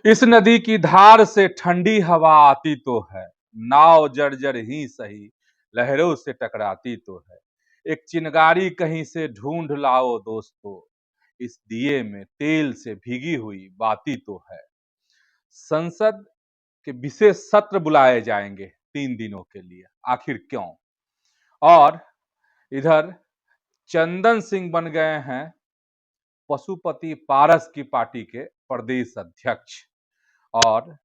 इस नदी की धार से ठंडी हवा आती तो है, नाव जर्जर ही सही, लहरों से टकराती तो है। एक चिनगारी कहीं से ढूंढ लाओ दोस्तों, इस दिए में तेल से भीगी हुई बाती तो है। संसद के विशेष सत्र बुलाए जाएंगे 3 दिनों के लिए, आखिर क्यों? और इधर चंदन सिंह बन गए हैं पशुपति पारस की पार्टी के प्रदेश अध्यक्ष। और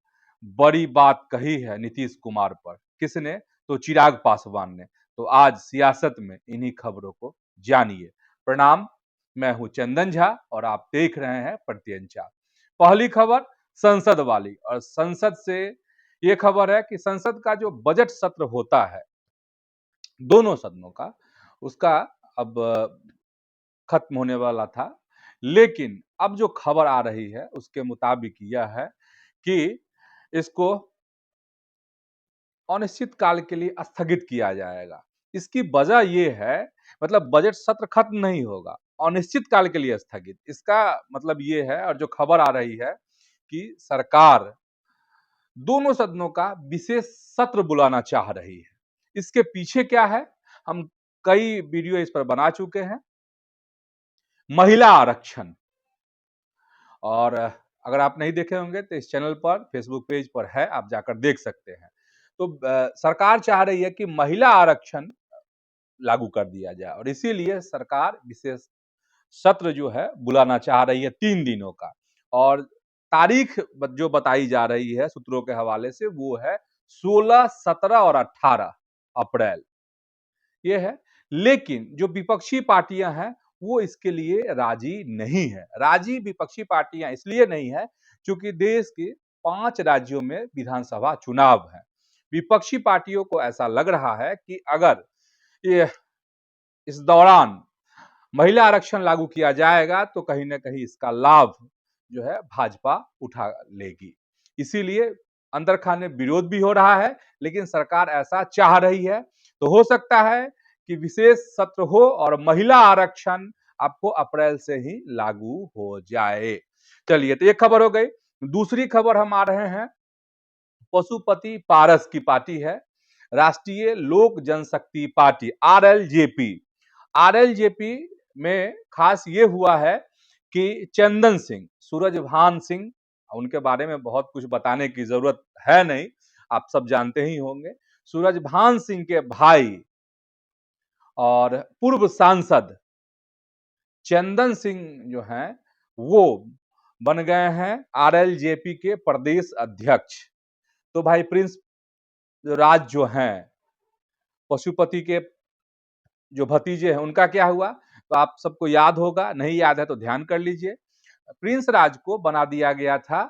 बड़ी बात कही है नीतीश कुमार पर, किसने? तो चिराग पासवान ने। तो आज सियासत में इन्हीं खबरों को जानिए। प्रणाम, मैं हूं चंदन झा और आप देख रहे हैं प्रत्यंचा। पहली खबर संसद वाली, और संसद से यह खबर है कि संसद का जो बजट सत्र होता है दोनों सदनों का, उसका अब खत्म होने वाला था। लेकिन अब जो खबर आ रही है उसके मुताबिक यह है कि इसको अनिश्चित काल के लिए स्थगित किया जाएगा। इसकी वजह ये है, मतलब बजट सत्र खत्म नहीं होगा, अनिश्चित काल के लिए स्थगित। इसका मतलब ये है, और जो खबर आ रही है कि सरकार दोनों सदनों का विशेष सत्र बुलाना चाह रही है। इसके पीछे क्या है, हम कई वीडियो इस पर बना चुके हैं। महिला आरक्षण, और अगर आप नहीं देखे होंगे तो इस चैनल पर, फेसबुक पेज पर है, आप जाकर देख सकते हैं। तो सरकार चाह रही है कि महिला आरक्षण लागू कर दिया जाए, और इसीलिए सरकार विशेष सत्र जो है बुलाना चाह रही है 3 दिनों का। और तारीख जो बताई जा रही है सूत्रों के हवाले से, वो है 16, 17 और 18 अप्रैल ये है। लेकिन जो विपक्षी पार्टियां हैं वो इसके लिए राजी नहीं है। राजी विपक्षी पार्टियां इसलिए नहीं है क्योंकि देश के 5 राज्यों में विधानसभा चुनाव है। विपक्षी पार्टियों को ऐसा लग रहा है कि अगर ये इस दौरान महिला आरक्षण लागू किया जाएगा तो कहीं ना कहीं इसका लाभ जो है भाजपा उठा लेगी। इसीलिए अंदर खाने विरोध भी हो रहा है, लेकिन सरकार ऐसा चाह रही है। तो हो सकता है कि विशेष सत्र हो और महिला आरक्षण आपको अप्रैल से ही लागू हो जाए। चलिए, तो ये खबर हो गई। दूसरी खबर हम आ रहे हैं, पशुपति पारस की पार्टी है, राष्ट्रीय लोक जनशक्ति पार्टी, आरएलजेपी। आरएलजेपी में खास ये हुआ है कि चंदन सिंह, सूरजभान सिंह, उनके बारे में बहुत कुछ बताने की जरूरत है नहीं, आप सब जानते ही होंगे। सूरजभान सिंह के भाई और पूर्व सांसद चंदन सिंह जो हैं वो बन गए हैं आरएलजेपी के प्रदेश अध्यक्ष। तो भाई प्रिंस राज जो हैं पशुपति के जो भतीजे हैं, उनका क्या हुआ? तो आप सबको याद होगा, नहीं याद है तो ध्यान कर लीजिए। प्रिंस राज को बना दिया गया था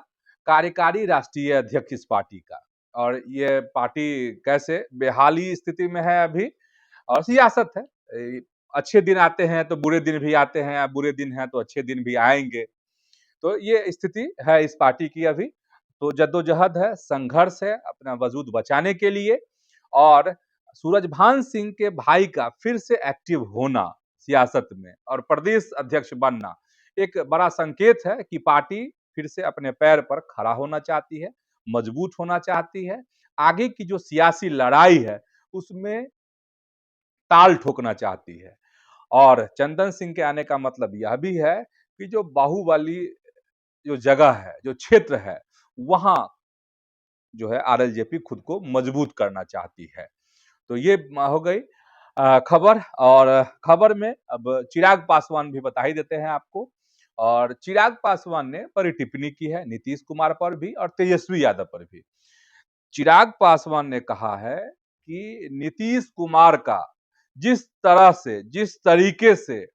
कार्यकारी राष्ट्रीय अध्यक्ष इस पार्टी का। और ये पार्टी कैसे बेहाली स्थिति में है अभी, और सियासत है। अच्छे दिन आते हैं तो बुरे दिन भी आते हैं, बुरे दिन हैं तो अच्छे दिन भी आएंगे। तो ये स्थिति है इस पार्टी की अभी। तो जद्दोजहद है, संघर्ष है अपना वजूद बचाने के लिए। और सूरजभान सिंह के भाई का फिर से एक्टिव होना सियासत में और प्रदेश अध्यक्ष बनना एक बड़ा संकेत है कि पार्टी फिर से अपने पैर पर खड़ा होना चाहती है, मजबूत होना चाहती है। आगे की जो सियासी लड़ाई है उसमें ताल ठोकना चाहती है। और चंदन सिंह के आने का मतलब यह भी है कि जो बाहुबली जो जगह है, जो क्षेत्र है, वहां जो है आरएलजेपी खुद को मजबूत करना चाहती है। तो ये हो गई खबर। और खबर में अब चिराग पासवान भी बता ही देते हैं आपको। और चिराग पासवान ने बड़ी टिप्पणी की है नीतीश कुमार पर भी और तेजस्वी यादव पर भी। चिराग पासवान ने कहा है कि नीतीश कुमार का जिस तरह से, जिस तरीके से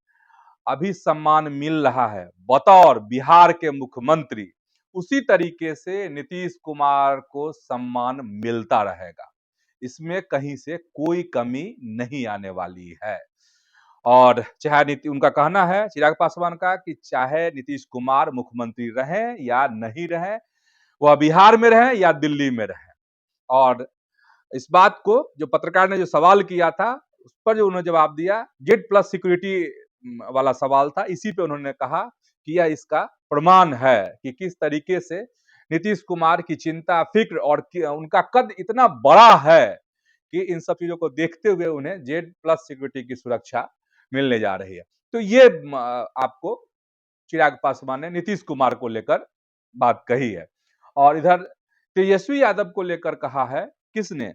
अभी सम्मान मिल रहा है बतौर बिहार के मुख्यमंत्री, उसी तरीके से नीतीश कुमार को सम्मान मिलता रहेगा। इसमें कहीं से कोई कमी नहीं आने वाली है। और चाहे नीति उनका कहना है चिराग पासवान का कि चाहे नीतीश कुमार मुख्यमंत्री रहें या नहीं रहें, वह बिहार में रहें या दिल्ली में रहें। और इस बात को जो पत्रकार ने जो सवाल किया था उस पर जो उन्होंने जवाब दिया, जेड प्लस सिक्योरिटी वाला सवाल था, इसी पे उन्होंने कहा कि यह इसका प्रमाण है कि किस तरीके से नीतीश कुमार की चिंता, फिक्र और उनका कद इतना बड़ा है कि इन सब चीजों को देखते हुए उन्हें जेड प्लस सिक्योरिटी की सुरक्षा मिलने जा रही है। तो ये आपको चिराग पासवान ने नीतीश कुमार को लेकर बात कही है। और इधर तेजस्वी यादव को लेकर कहा है किसने?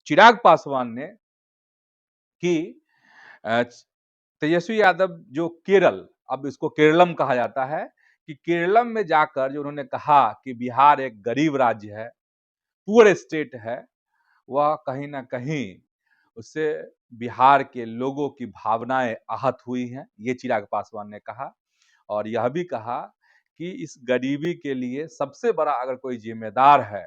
चिराग पासवान ने कि अ, तेजस्वी यादव जो केरल, अब इसको केरलम कहा जाता है, कि केरलम में जाकर जो उन्होंने कहा कि बिहार एक गरीब राज्य है, पुअर स्टेट है, वह कहीं न कहीं उससे बिहार के लोगों की भावनाएँ आहत हुई हैं, ये चिराग पासवान ने कहा। और यह भी कहा कि इस गरीबी के लिए सबसे बड़ा अगर कोई ज़िम्मेदार है,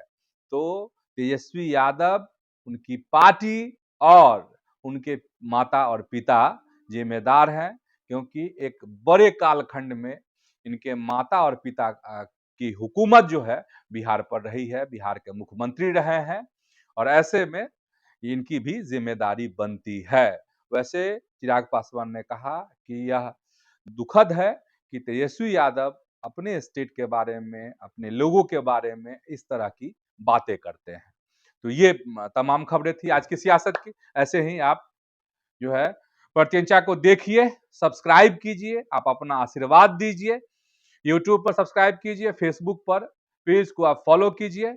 तो तेजस्वी यादव, उनकी पार्टी और उनके माता और पिता ज़िम्मेदार हैं, क्योंकि एक बड़े कालखंड में इनके माता और पिता की हुकूमत जो है बिहार पर रही है, बिहार के मुख्यमंत्री रहे हैं और ऐसे में इनकी भी ज़िम्मेदारी बनती है। वैसे चिराग पासवान ने कहा कि यह दुखद है कि तेजस्वी यादव अपने स्टेट के बारे में, अपने लोगों के बारे में इस तरह की बातें करते हैं। तो ये तमाम खबरें थी आज की सियासत की। ऐसे ही आप जो है प्रत्यंचा को देखिए, सब्सक्राइब कीजिए, आप अपना आशीर्वाद दीजिए। यूट्यूब पर सब्सक्राइब कीजिए, फेसबुक पर पेज को आप फॉलो कीजिए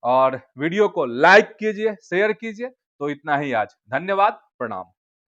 और वीडियो को लाइक कीजिए, शेयर कीजिए। तो इतना ही आज। धन्यवाद, प्रणाम।